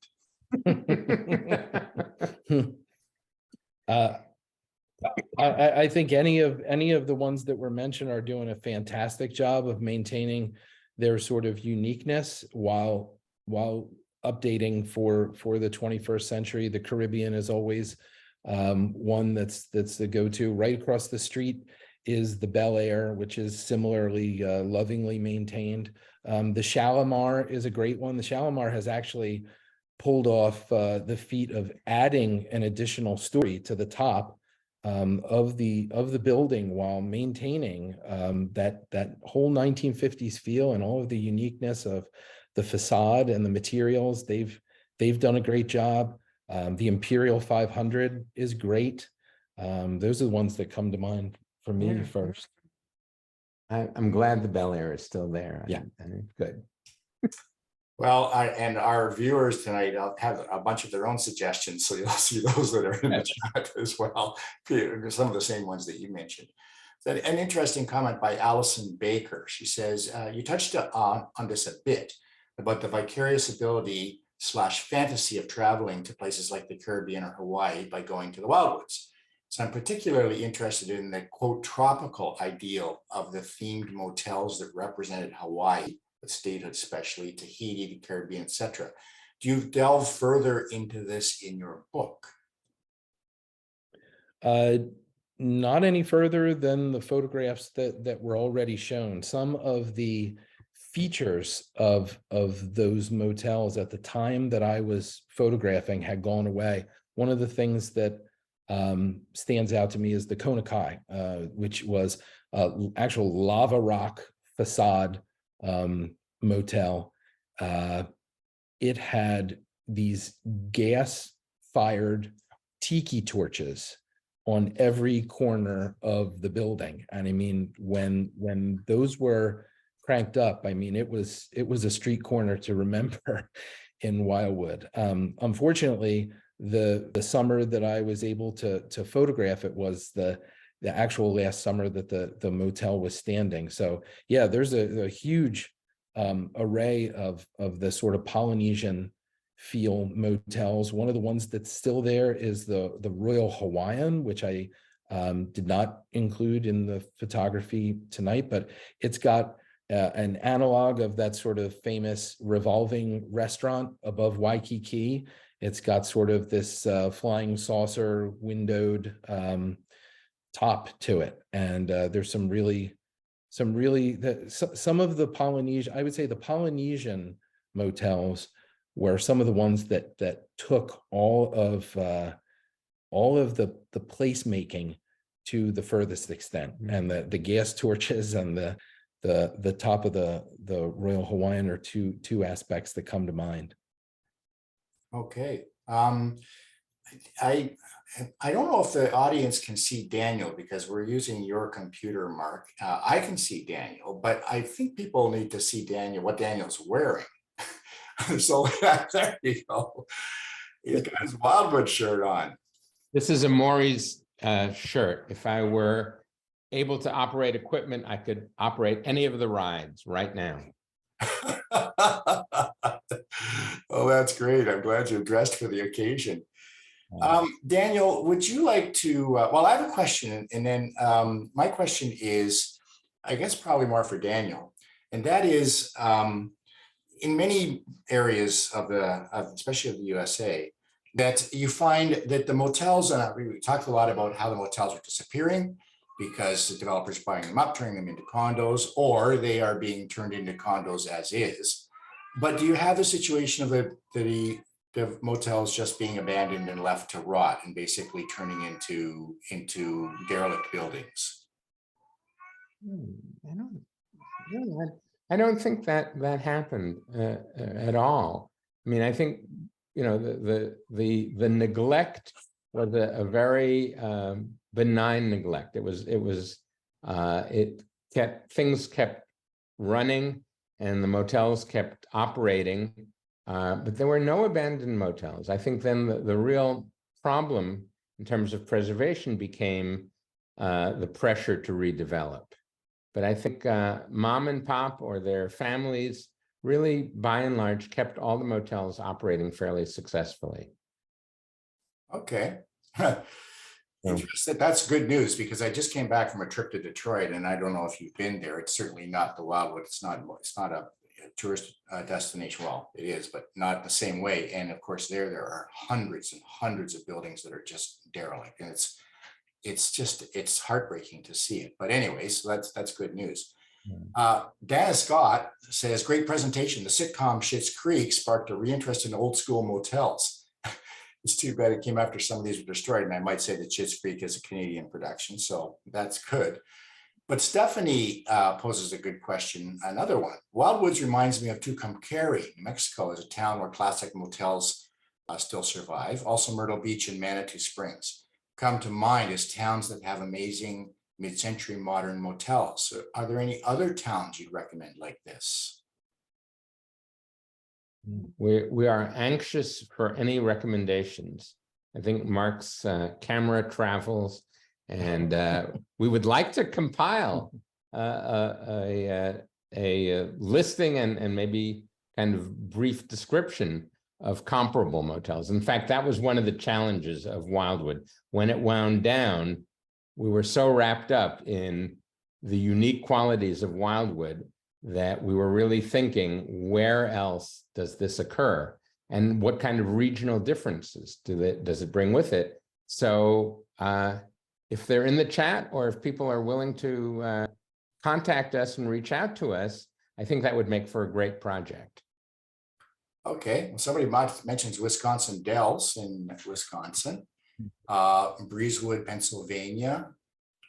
I think any of the ones that were mentioned are doing a fantastic job of maintaining their sort of uniqueness while updating for the 21st century. The Caribbean is always one that's the go-to. Right across the street is the Bel Air, which is similarly lovingly maintained. The Shalimar is a great one. The Shalimar has actually pulled off the feat of adding an additional story to the top of the building while maintaining that whole 1950s feel and all of the uniqueness of the facade and the materials. They've done a great job. The Imperial 500 is great. Those are the ones that come to mind for me first. I'm glad the Bel Air is still there. Yeah. Good. Well, and our viewers tonight have a bunch of their own suggestions, so you'll see those that are in the chat as well. Some of the same ones that you mentioned. An interesting comment by Allison Baker. She says, you touched on this a bit about the vicarious ability / fantasy of traveling to places like the Caribbean or Hawaii by going to the Wildwoods. So I'm particularly interested in the quote tropical ideal of the themed motels that represented Hawaii, the statehood especially, Tahiti, the Caribbean, etc. Do you delve further into this in your book? Not any further than the photographs that were already shown. Some of the features of those motels at the time that I was photographing had gone away. One of the things that stands out to me is the Konakai, which was actual lava rock facade motel. It had these gas-fired tiki torches on every corner of the building. And I mean, when those were cranked up, I mean, it was a street corner to remember in Wildwood. Unfortunately, the summer that I was able to photograph it was the actual last summer that the motel was standing. So yeah, there's a huge array of the sort of Polynesian feel motels. One of the ones that's still there is the Royal Hawaiian, which I did not include in the photography tonight, but it's got an analog of that sort of famous revolving restaurant above Waikiki. It's got sort of this flying saucer windowed top to it. And there's some of the Polynesian, I would say the Polynesian motels were some of the ones that took all of the placemaking to the furthest extent. And the gas torches and the top of the Royal Hawaiian are two aspects that come to mind. Okay. I don't know if the audience can see Daniel because we're using your computer, Mark. I can see Daniel, but I think people need to see Daniel, what Daniel's wearing. So there you go. He's got his Wildwood shirt on. This is a Maury's shirt. If I were able to operate equipment, I could operate any of the rides right now. Oh, that's great. I'm glad you're dressed for the occasion. Daniel, would you like to, well, I have a question, and then my question is, I guess probably more for Daniel, and that is, in many areas of especially of the USA, that you find that the motels, we talked a lot about how the motels are disappearing because the developers are buying them up, turning them into condos, or they are being turned into condos as is. But do you have the situation of the motels just being abandoned and left to rot and basically turning into derelict buildings? I don't think that happened at all. I mean, I think, you know, the neglect was a very benign neglect. Things kept running and the motels kept operating, but there were no abandoned motels. I think then the real problem in terms of preservation became the pressure to redevelop. But I think mom and pop or their families really, by and large, kept all the motels operating fairly successfully. Okay. Interesting. That's good news, because I just came back from a trip to Detroit, and I don't know if you've been there. It's certainly not the Wildwood. It's not a tourist destination. Well, it is, but not the same way. And of course, there are hundreds and hundreds of buildings that are just derelict, and it's heartbreaking to see it. But anyways, so that's good news. Dana Scott says, great presentation. The sitcom Schitt's Creek sparked a reinterest in old school motels. It's too bad it came after some of these were destroyed. And I might say that Schitt's Creek is a Canadian production, so that's good. But Stephanie poses a good question. Another one. Wildwoods reminds me of Tucumcari, New Mexico, as a town where classic motels still survive. Also, Myrtle Beach and Manitou Springs come to mind as towns that have amazing mid-century modern motels. So are there any other towns you'd recommend like this? We are anxious for any recommendations. I think Mark's camera travels, and we would like to compile a listing and maybe kind of brief description of comparable motels. In fact, that was one of the challenges of Wildwood. When it wound down, we were so wrapped up in the unique qualities of Wildwood that we were really thinking, where else does this occur? And what kind of regional differences does it bring with it? So if they're in the chat, or if people are willing to contact us and reach out to us, I think that would make for a great project. Okay, well, somebody mentions Wisconsin Dells in Wisconsin, Breezewood, Pennsylvania.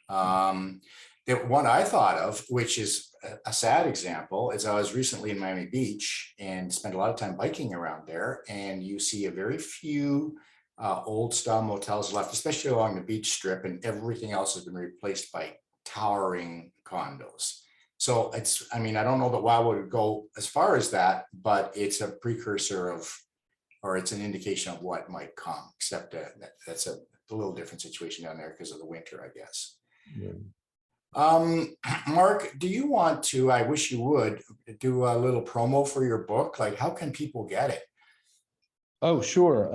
The one I thought of, which is a sad example, is I was recently in Miami Beach and spent a lot of time biking around there, and you see a very few old style motels left, especially along the beach strip, and everything else has been replaced by towering condos. So it's, I mean, I don't know that Wildwood would go as far as that, but it's a precursor of, or it's an indication of what might come, except that's a little different situation down there because of the winter, I guess. Yeah. Mark, do you want to, I wish you would, do a little promo for your book? Like, how can people get it? Oh, sure.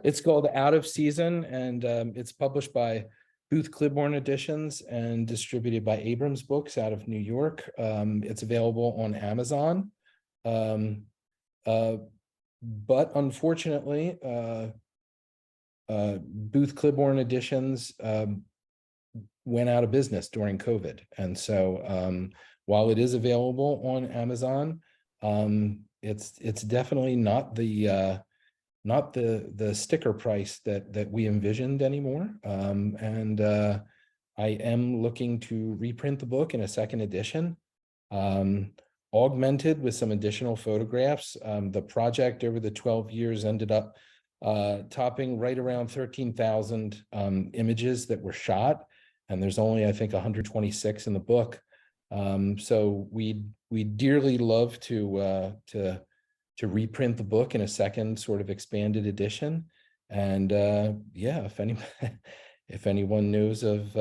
It's called Out of Season, and it's published by Booth Clibborn Editions and distributed by Abrams Books out of New York. It's available on Amazon. But unfortunately, Booth Clibborn Editions went out of business during COVID. And so while it is available on Amazon, it's definitely not the sticker price that we envisioned anymore. And I am looking to reprint the book in a second edition, augmented with some additional photographs. The project over the 12 years ended up topping right around 13,000 images that were shot. And there's only, I think, 126 in the book. So we dearly love to reprint the book in a second sort of expanded edition. And yeah, if anyone knows of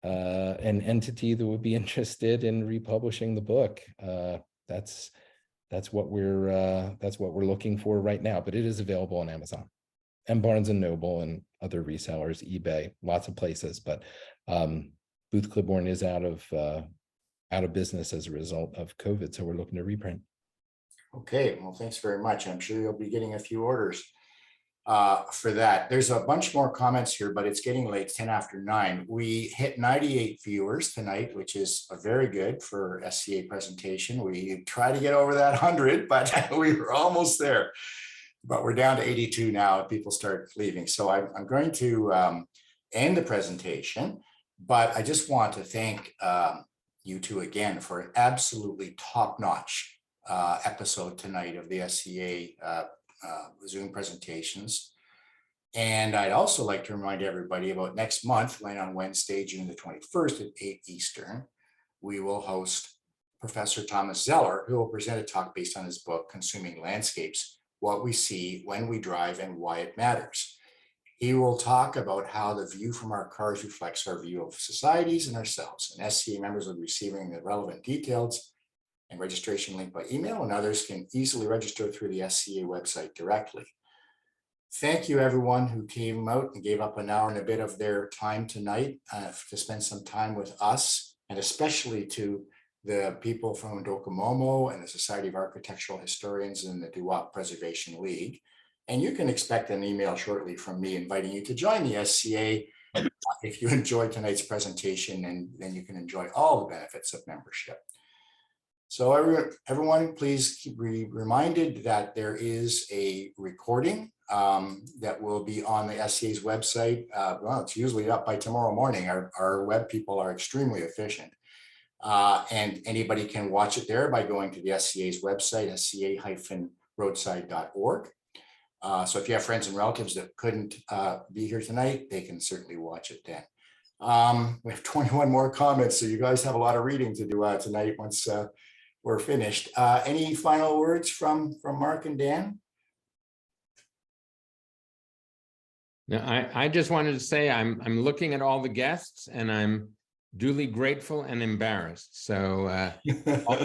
an entity that would be interested in republishing the book, that's that's what we're looking for right now. But it is available on Amazon and Barnes and Noble and other resellers, eBay, lots of places. But Booth Clipboard is out of business as a result of COVID, so we're looking to reprint. Okay, well, thanks very much. I'm sure you'll be getting a few orders for that. There's a bunch more comments here, but it's getting late, 10 after 9. We hit 98 viewers tonight, which is very good for SCA presentation. We try to get over that 100, but we were almost there. But we're down to 82 now. People start leaving. So I'm going to end the presentation, but I just want to thank you two again for an absolutely top-notch episode tonight of the SCA Zoom presentations. And I'd also like to remind everybody about next month, when on Wednesday, June the 21st at 8 Eastern, we will host Professor Thomas Zeller, who will present a talk based on his book, Consuming Landscapes: What We See When We Drive and Why It Matters. He will talk about how the view from our cars reflects our view of societies and ourselves. And SCA members will be receiving the relevant details and registration link by email, and others can easily register through the SCA website directly. Thank you, everyone who came out and gave up an hour and a bit of their time tonight to spend some time with us, and especially to the people from Docomomo and the Society of Architectural Historians and the Doo-Wop Preservation League. And you can expect an email shortly from me inviting you to join the SCA if you enjoyed tonight's presentation, and then you can enjoy all the benefits of membership. So everyone, please be reminded that there is a recording that will be on the SCA's website. Well, it's usually up by tomorrow morning. Our web people are extremely efficient. And anybody can watch it there by going to the SCA's website, sca-roadside.org. So if you have friends and relatives that couldn't be here tonight, they can certainly watch it then. We have 21 more comments, so you guys have a lot of reading to do tonight once we're finished. Any final words from Mark and Dan? No, I just wanted to say I'm looking at all the guests and I'm duly grateful and embarrassed. So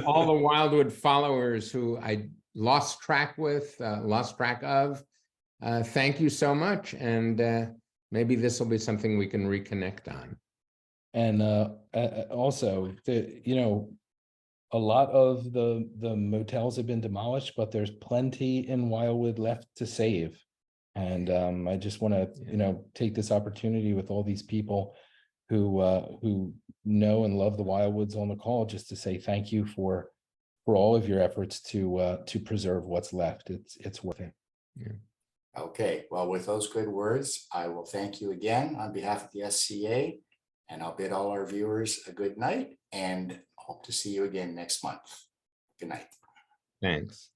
all the Wildwood followers who I lost track of, thank you so much. And maybe this will be something we can reconnect on. And also, a lot of the motels have been demolished, but there's plenty in Wildwood left to save. And I just want to, take this opportunity with all these people who know and love the Wildwoods on the call, just to say thank you for all of your efforts to preserve what's left. It's worth it. Yeah. Okay, well, with those good words, I will thank you again on behalf of the SCA, and I'll bid all our viewers a good night and hope to see you again next month. Good night. Thanks.